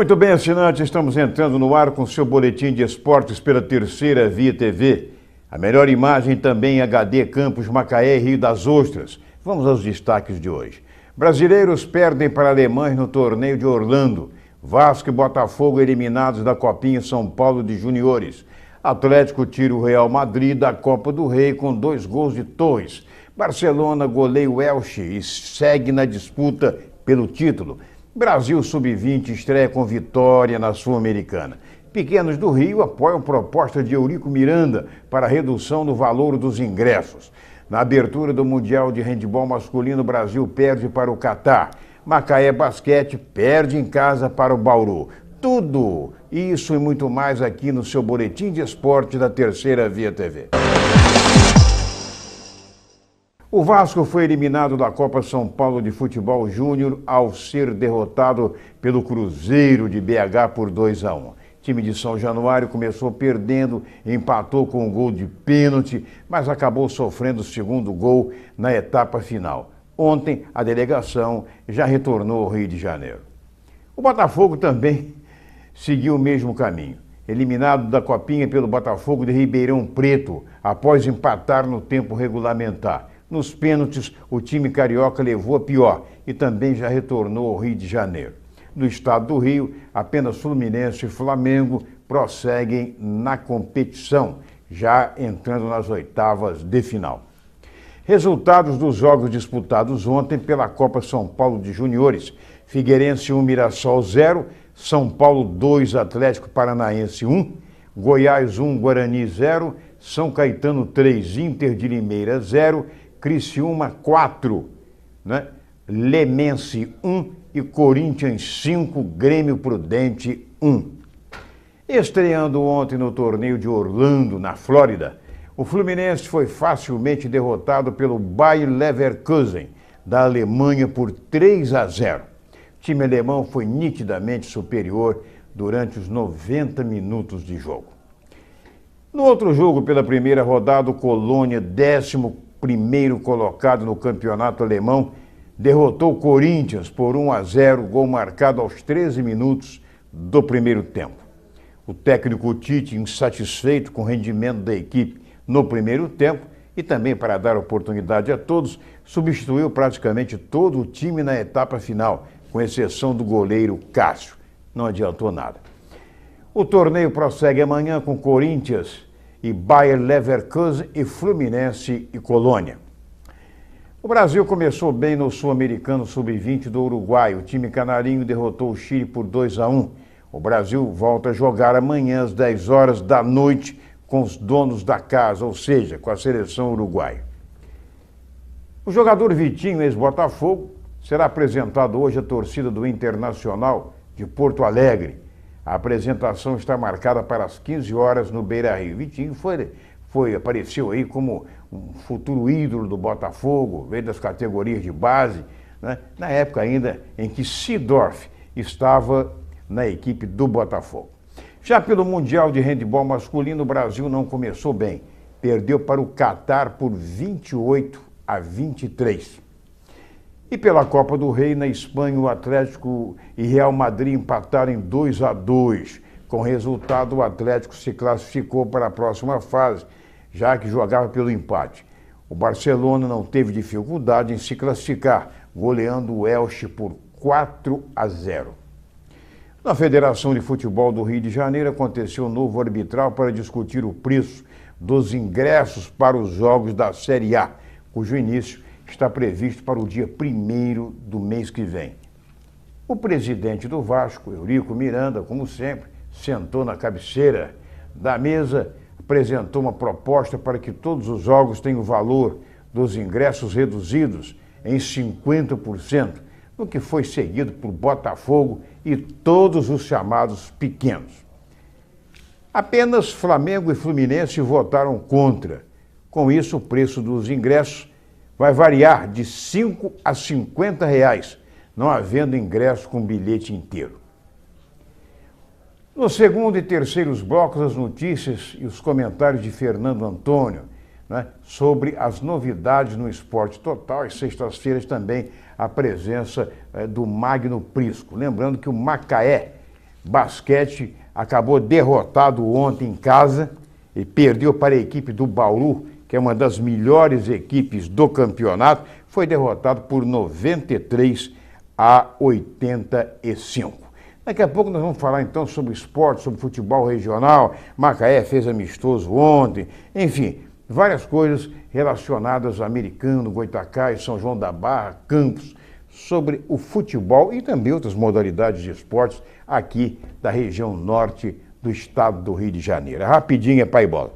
Muito bem, assinantes, estamos entrando no ar com o seu boletim de esportes pela Terceira Via TV. A melhor imagem também em HD Campos, Macaé e Rio das Ostras. Vamos aos destaques de hoje. Brasileiros perdem para alemães no torneio de Orlando. Vasco e Botafogo eliminados da Copinha São Paulo de Juniores. Atlético tira o Real Madrid da Copa do Rei com 2 gols de Torres. Barcelona goleia o Elche e segue na disputa pelo título. Brasil Sub-20 estreia com vitória na Sul-Americana. Pequenos do Rio apoiam proposta de Eurico Miranda para redução do valor dos ingressos. Na abertura do Mundial de Handebol Masculino, o Brasil perde para o Catar. Macaé Basquete perde em casa para o Bauru. Tudo isso e muito mais aqui no seu Boletim de Esporte da Terceira Via TV. O Vasco foi eliminado da Copa São Paulo de Futebol Júnior ao ser derrotado pelo Cruzeiro de BH por 2-1. O time de São Januário começou perdendo, empatou com um gol de pênalti, mas acabou sofrendo o segundo gol na etapa final. Ontem, a delegação já retornou ao Rio de Janeiro. O Botafogo também seguiu o mesmo caminho. Eliminado da Copinha pelo Botafogo de Ribeirão Preto, após empatar no tempo regulamentar. Nos pênaltis, o time carioca levou a pior e também já retornou ao Rio de Janeiro. No estado do Rio, apenas Fluminense e Flamengo prosseguem na competição, já entrando nas oitavas de final. Resultados dos jogos disputados ontem pela Copa São Paulo de Juniores. Figueirense 1, Mirassol 0, São Paulo 2, Atlético Paranaense 1, Goiás 1, Guarani 0, São Caetano 3, Inter de Limeira 0, Criciúma 4, Lemense 1 e Corinthians 5, Grêmio Prudente 1. Estreando ontem no torneio de Orlando, na Flórida, o Fluminense foi facilmente derrotado pelo Bayer Leverkusen, da Alemanha, por 3-0. O time alemão foi nitidamente superior durante os 90 minutos de jogo. No outro jogo, pela primeira rodada, o Colônia, 11º colocado no campeonato alemão, derrotou o Corinthians por 1-0, gol marcado aos 13 minutos do primeiro tempo. O técnico Tite, insatisfeito com o rendimento da equipe no primeiro tempo e também para dar oportunidade a todos, substituiu praticamente todo o time na etapa final, com exceção do goleiro Cássio. Não adiantou nada. O torneio prossegue amanhã com Corinthians e Bayer Leverkusen e Fluminense e Colônia. O Brasil começou bem no Sul-Americano Sub-20 do Uruguai. O time canarinho derrotou o Chile por 2-1. O Brasil volta a jogar amanhã às 10 horas da noite com os donos da casa, ou seja, com a seleção uruguaia. O jogador Vitinho, ex-Botafogo, será apresentado hoje à torcida do Internacional de Porto Alegre. A apresentação está marcada para as 15 horas no Beira-Rio. Vitinho apareceu aí como um futuro ídolo do Botafogo, veio das categorias de base, na época ainda em que Seedorf estava na equipe do Botafogo. Já pelo Mundial de Handebol Masculino, o Brasil não começou bem. Perdeu para o Catar por 28-23. E pela Copa do Rei, na Espanha, o Atlético e Real Madrid empataram em 2-2. Com o resultado, o Atlético se classificou para a próxima fase, já que jogava pelo empate. O Barcelona não teve dificuldade em se classificar, goleando o Elche por 4-0. Na Federação de Futebol do Rio de Janeiro, aconteceu um novo arbitral para discutir o preço dos ingressos para os jogos da Série A, cujo início está previsto para o dia 1º do mês que vem. O presidente do Vasco, Eurico Miranda, como sempre, sentou na cabeceira da mesa, apresentou uma proposta para que todos os jogos tenham o valor dos ingressos reduzidos em 50%, no que foi seguido por Botafogo e todos os chamados pequenos. Apenas Flamengo e Fluminense votaram contra. Com isso, o preço dos ingressos vai variar de R$ 5 a R$ 50, não havendo ingresso com bilhete inteiro. No segundo e terceiros blocos, as notícias e os comentários de Fernando Antônio, sobre as novidades no Esporte Total, e sextas-feiras também a presença do Magno Prisco. Lembrando que o Macaé basquete acabou derrotado ontem em casa e perdeu para a equipe do Bauru, que é uma das melhores equipes do campeonato, foi derrotado por 93-85. Daqui a pouco nós vamos falar então sobre esporte, sobre futebol regional. Macaé fez amistoso ontem, enfim, várias coisas relacionadas ao Americano, Goitacás, São João da Barra, Campos, sobre o futebol e também outras modalidades de esportes aqui da região norte do estado do Rio de Janeiro. É rapidinho, é pai bola.